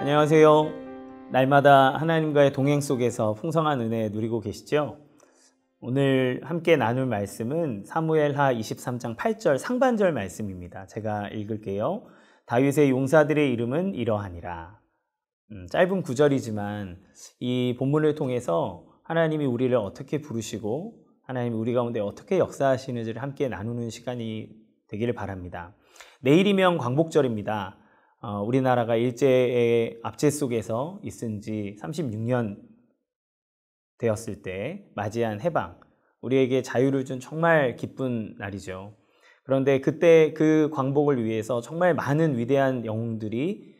안녕하세요. 날마다 하나님과의 동행 속에서 풍성한 은혜 누리고 계시죠? 오늘 함께 나눌 말씀은 사무엘하 23장 8절 상반절 말씀입니다. 제가 읽을게요. 다윗의 용사들의 이름은 이러하니라. 짧은 구절이지만 이 본문을 통해서 하나님이 우리를 어떻게 부르시고 하나님이 우리 가운데 어떻게 역사하시는지를 함께 나누는 시간이 되기를 바랍니다. 내일이면 광복절입니다. 우리나라가 일제의 압제 속에서 있은 지 36년 되었을 때 맞이한 해방, 우리에게 자유를 준 정말 기쁜 날이죠. 그런데 그때 그 광복을 위해서 정말 많은 위대한 영웅들이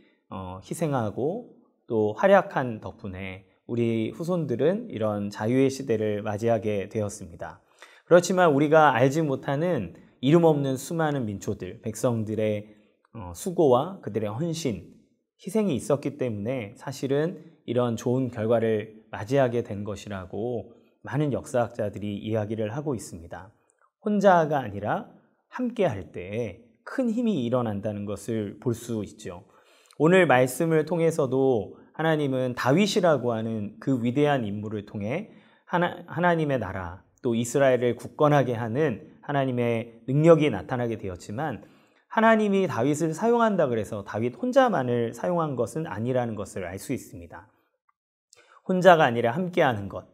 희생하고 또 활약한 덕분에 우리 후손들은 이런 자유의 시대를 맞이하게 되었습니다. 그렇지만 우리가 알지 못하는 이름 없는 수많은 민초들, 백성들의 수고와 그들의 헌신, 희생이 있었기 때문에 사실은 이런 좋은 결과를 맞이하게 된 것이라고 많은 역사학자들이 이야기를 하고 있습니다. 혼자가 아니라 함께 할 때 큰 힘이 일어난다는 것을 볼 수 있죠. 오늘 말씀을 통해서도 하나님은 다윗이라고 하는 그 위대한 인물을 통해 하나님의 나라, 또 이스라엘을 굳건하게 하는 하나님의 능력이 나타나게 되었지만 하나님이 다윗을 사용한다 그래서 다윗 혼자만을 사용한 것은 아니라는 것을 알 수 있습니다. 혼자가 아니라 함께하는 것,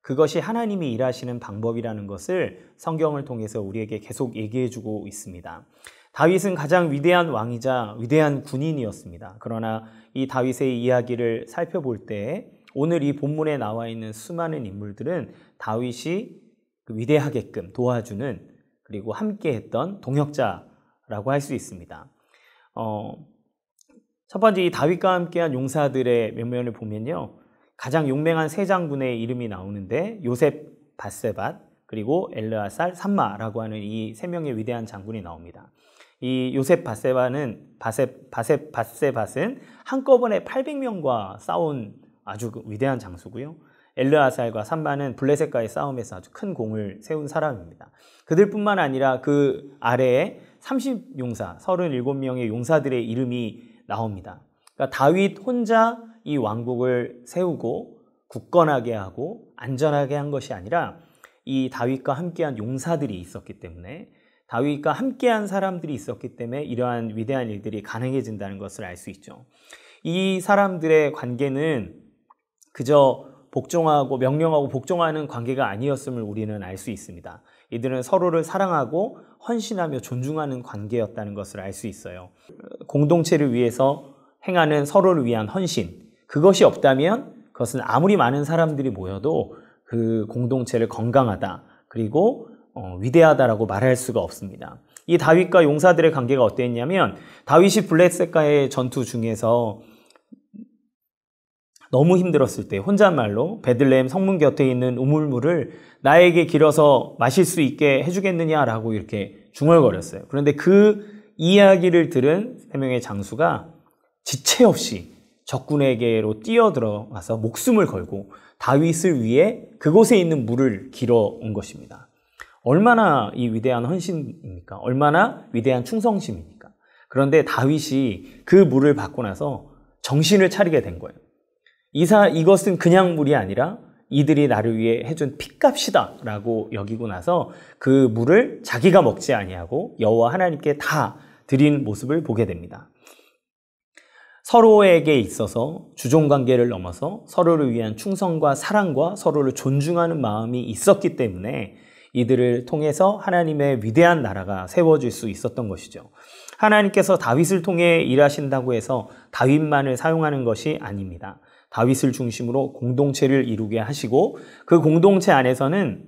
그것이 하나님이 일하시는 방법이라는 것을 성경을 통해서 우리에게 계속 얘기해주고 있습니다. 다윗은 가장 위대한 왕이자 위대한 군인이었습니다. 그러나 이 다윗의 이야기를 살펴볼 때 오늘 이 본문에 나와 있는 수많은 인물들은 다윗이 위대하게끔 도와주는 그리고 함께했던 동역자라고 할 수 있습니다. 첫 번째 이 다윗과 함께한 용사들의 면면을 보면요, 가장 용맹한 세 장군의 이름이 나오는데 요셉 밧세밧 그리고 엘르아살 삼마라고 하는 이 세 명의 위대한 장군이 나옵니다. 이 요셉 밧세밧은 한꺼번에 800명과 싸운 아주 위대한 장수고요. 엘르아살과 삼마는 블레셋과의 싸움에서 아주 큰 공을 세운 사람입니다. 그들뿐만 아니라 그 아래에 30용사, 37명의 용사들의 이름이 나옵니다. 그러니까 다윗 혼자 이 왕국을 세우고 굳건하게 하고 안전하게 한 것이 아니라 이 다윗과 함께한 용사들이 있었기 때문에, 다윗과 함께한 사람들이 있었기 때문에 이러한 위대한 일들이 가능해진다는 것을 알 수 있죠. 이 사람들의 관계는 그저 복종하고 명령하고 복종하는 관계가 아니었음을 우리는 알 수 있습니다. 이들은 서로를 사랑하고 헌신하며 존중하는 관계였다는 것을 알 수 있어요. 공동체를 위해서 행하는 서로를 위한 헌신, 그것이 없다면 그것은 아무리 많은 사람들이 모여도 그 공동체를 건강하다 그리고 위대하다라고 말할 수가 없습니다. 이 다윗과 용사들의 관계가 어땠냐면, 다윗이 블레셋과의 전투 중에서 너무 힘들었을 때 혼잣말로 베들레헴 성문 곁에 있는 우물물을 나에게 길어서 마실 수 있게 해주겠느냐라고 이렇게 중얼거렸어요. 그런데 그 이야기를 들은 세 명의 장수가 지체 없이 적군에게로 뛰어들어가서 목숨을 걸고 다윗을 위해 그곳에 있는 물을 길어 온 것입니다. 얼마나 이 위대한 헌신입니까? 얼마나 위대한 충성심입니까? 그런데 다윗이 그 물을 받고 나서 정신을 차리게 된 거예요. 이것은 그냥 물이 아니라 이들이 나를 위해 해준 핏값이다 라고 여기고 나서 그 물을 자기가 먹지 아니하고 여호와 하나님께 다 드린 모습을 보게 됩니다. 서로에게 있어서 주종관계를 넘어서 서로를 위한 충성과 사랑과 서로를 존중하는 마음이 있었기 때문에 이들을 통해서 하나님의 위대한 나라가 세워질 수 있었던 것이죠. 하나님께서 다윗을 통해 일하신다고 해서 다윗만을 사용하는 것이 아닙니다. 다윗을 중심으로 공동체를 이루게 하시고 그 공동체 안에서는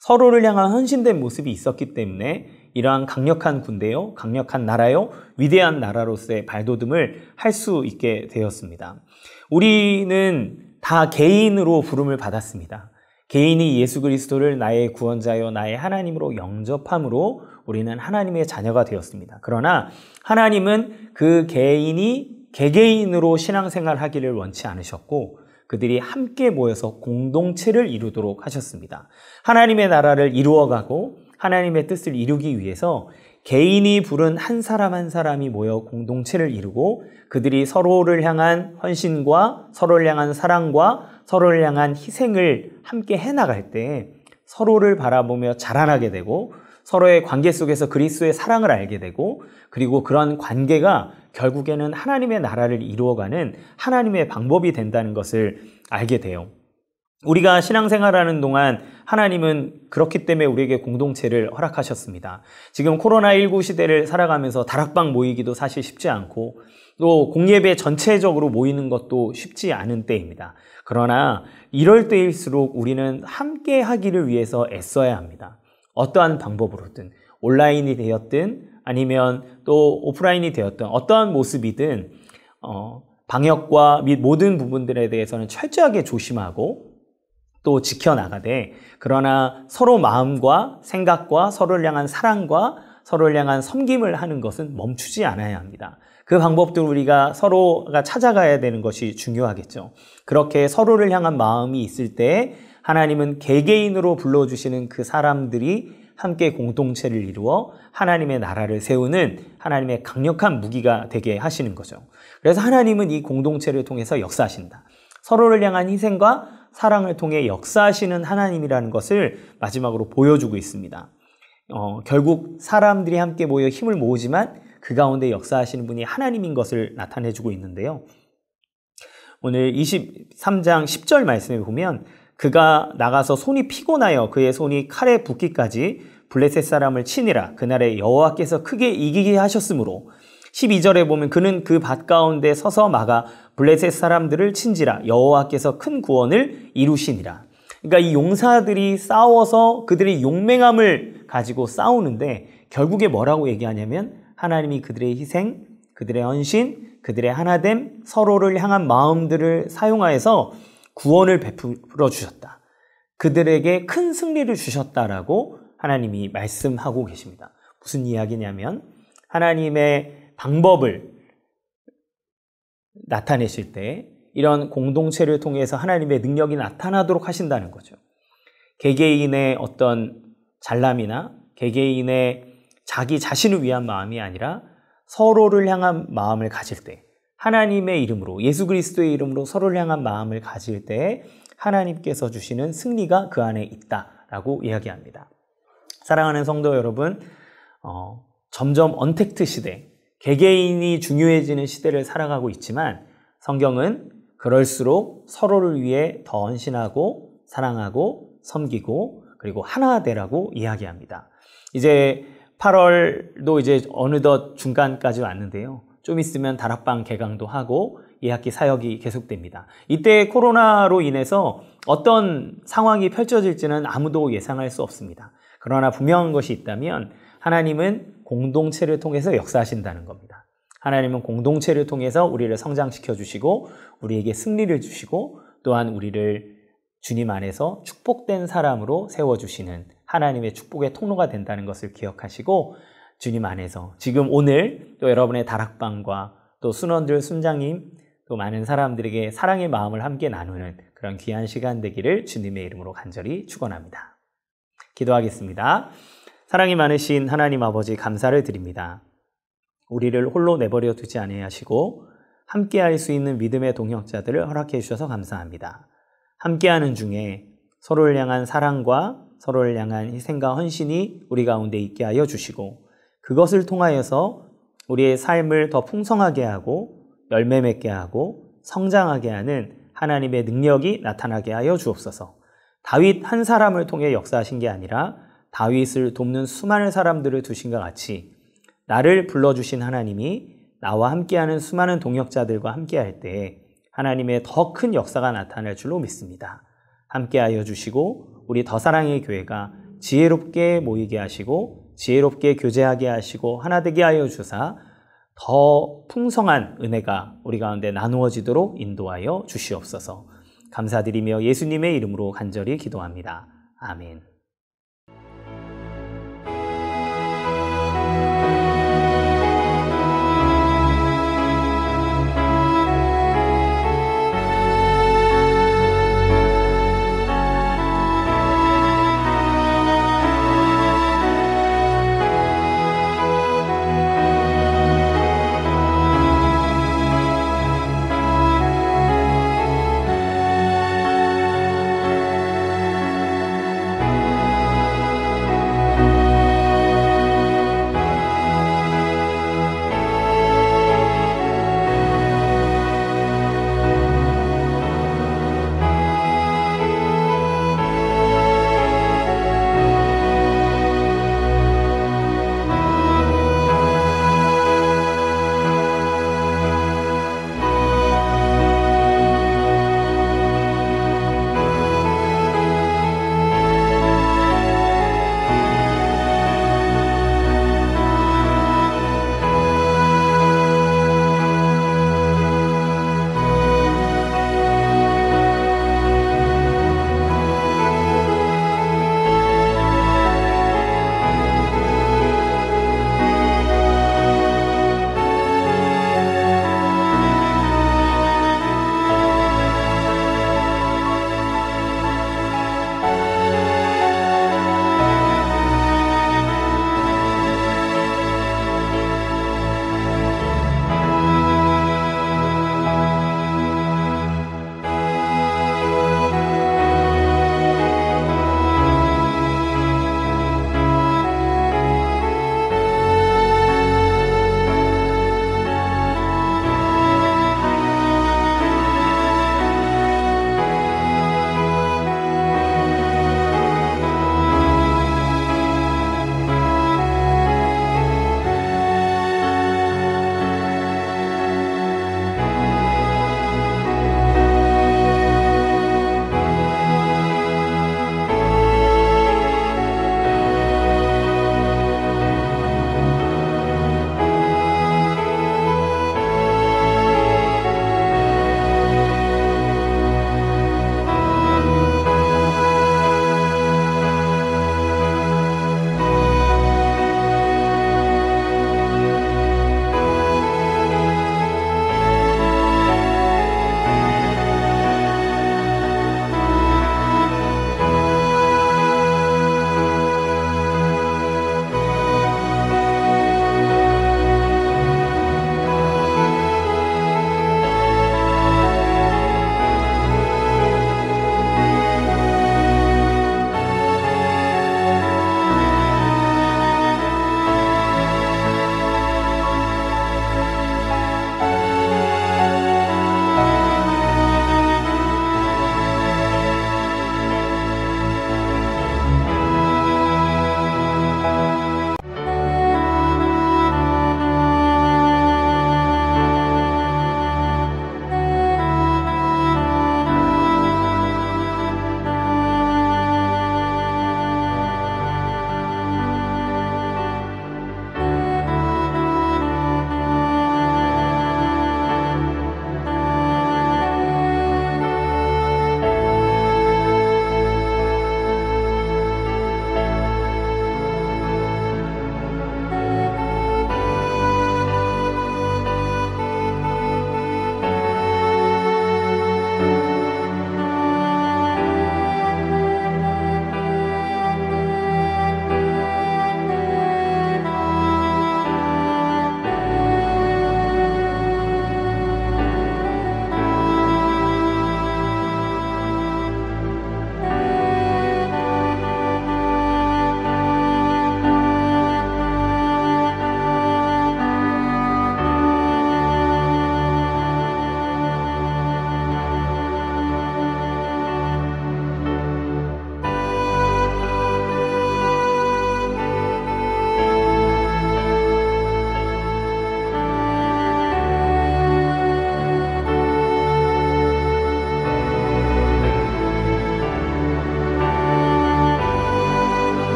서로를 향한 헌신된 모습이 있었기 때문에 이러한 강력한 군대요, 강력한 나라요, 위대한 나라로서의 발돋움을 할 수 있게 되었습니다. 우리는 다 개인으로 부름을 받았습니다. 개인이 예수 그리스도를 나의 구원자요, 나의 하나님으로 영접함으로 우리는 하나님의 자녀가 되었습니다. 그러나 하나님은 그 개인이 개개인으로 신앙생활하기를 원치 않으셨고 그들이 함께 모여서 공동체를 이루도록 하셨습니다. 하나님의 나라를 이루어가고 하나님의 뜻을 이루기 위해서 개인이 부른 한 사람 한 사람이 모여 공동체를 이루고 그들이 서로를 향한 헌신과 서로를 향한 사랑과 서로를 향한 희생을 함께 해나갈 때 서로를 바라보며 자라나게 되고 서로의 관계 속에서 그리스도의 사랑을 알게 되고 그리고 그런 관계가 결국에는 하나님의 나라를 이루어가는 하나님의 방법이 된다는 것을 알게 돼요. 우리가 신앙생활하는 동안 하나님은 그렇기 때문에 우리에게 공동체를 허락하셨습니다. 지금 코로나19 시대를 살아가면서 다락방 모이기도 사실 쉽지 않고 또 공예배 전체적으로 모이는 것도 쉽지 않은 때입니다. 그러나 이럴 때일수록 우리는 함께 하기를 위해서 애써야 합니다. 어떠한 방법으로든 온라인이 되었든 아니면 또 오프라인이 되었든 어떠한 모습이든 방역과 및 모든 부분들에 대해서는 철저하게 조심하고 또 지켜나가되 그러나 서로 마음과 생각과 서로를 향한 사랑과 서로를 향한 섬김을 하는 것은 멈추지 않아야 합니다. 그 방법도 우리가 서로가 찾아가야 되는 것이 중요하겠죠. 그렇게 서로를 향한 마음이 있을 때 하나님은 개개인으로 불러주시는 그 사람들이 함께 공동체를 이루어 하나님의 나라를 세우는 하나님의 강력한 무기가 되게 하시는 거죠. 그래서 하나님은 이 공동체를 통해서 역사하신다. 서로를 향한 희생과 사랑을 통해 역사하시는 하나님이라는 것을 마지막으로 보여주고 있습니다. 결국 사람들이 함께 모여 힘을 모으지만 그 가운데 역사하시는 분이 하나님인 것을 나타내주고 있는데요. 오늘 23장 10절 말씀에 보면 그가 나가서 손이 피곤하여 그의 손이 칼에 붓기까지 블레셋 사람을 치니라. 그날에 여호와께서 크게 이기게 하셨으므로 12절에 보면 그는 그 밭 가운데 서서 막아 블레셋 사람들을 친지라. 여호와께서 큰 구원을 이루시니라. 그러니까 이 용사들이 싸워서 그들의 용맹함을 가지고 싸우는데 결국에 뭐라고 얘기하냐면 하나님이 그들의 희생, 그들의 헌신, 그들의 하나됨, 서로를 향한 마음들을 사용하여서 구원을 베풀어 주셨다. 그들에게 큰 승리를 주셨다라고 하나님이 말씀하고 계십니다. 무슨 이야기냐면 하나님의 방법을 나타내실 때 이런 공동체를 통해서 하나님의 능력이 나타나도록 하신다는 거죠. 개개인의 어떤 잘남이나 개개인의 자기 자신을 위한 마음이 아니라 서로를 향한 마음을 가질 때 하나님의 이름으로 예수 그리스도의 이름으로 서로를 향한 마음을 가질 때 하나님께서 주시는 승리가 그 안에 있다라고 이야기합니다. 사랑하는 성도 여러분, 점점 언택트 시대, 개개인이 중요해지는 시대를 살아가고 있지만 성경은 그럴수록 서로를 위해 더 헌신하고 사랑하고 섬기고 그리고 하나 되라고 이야기합니다. 이제 8월도 이제 어느덧 중간까지 왔는데요. 좀 있으면 다락방 개강도 하고 2학기 사역이 계속됩니다. 이때 코로나로 인해서 어떤 상황이 펼쳐질지는 아무도 예상할 수 없습니다. 그러나 분명한 것이 있다면 하나님은 공동체를 통해서 역사하신다는 겁니다. 하나님은 공동체를 통해서 우리를 성장시켜 주시고 우리에게 승리를 주시고 또한 우리를 주님 안에서 축복된 사람으로 세워주시는 하나님의 축복의 통로가 된다는 것을 기억하시고 주님 안에서 지금 오늘 또 여러분의 다락방과 또 순원들, 순장님 또 많은 사람들에게 사랑의 마음을 함께 나누는 그런 귀한 시간 되기를 주님의 이름으로 간절히 축원합니다. 기도하겠습니다. 사랑이 많으신 하나님 아버지 감사를 드립니다. 우리를 홀로 내버려 두지 아니하시고 함께할 수 있는 믿음의 동역자들을 허락해 주셔서 감사합니다. 함께하는 중에 서로를 향한 사랑과 서로를 향한 희생과 헌신이 우리 가운데 있게 하여 주시고 그것을 통하여서 우리의 삶을 더 풍성하게 하고 열매 맺게 하고 성장하게 하는 하나님의 능력이 나타나게 하여 주옵소서. 다윗 한 사람을 통해 역사하신 게 아니라 다윗을 돕는 수많은 사람들을 두신 것 같이 나를 불러주신 하나님이 나와 함께하는 수많은 동역자들과 함께할 때 하나님의 더 큰 역사가 나타날 줄로 믿습니다. 함께하여 주시고 우리 더 사랑의 교회가 지혜롭게 모이게 하시고 지혜롭게 교제하게 하시고 하나 되게 하여 주사 더 풍성한 은혜가 우리 가운데 나누어지도록 인도하여 주시옵소서. 감사드리며 예수님의 이름으로 간절히 기도합니다. 아멘.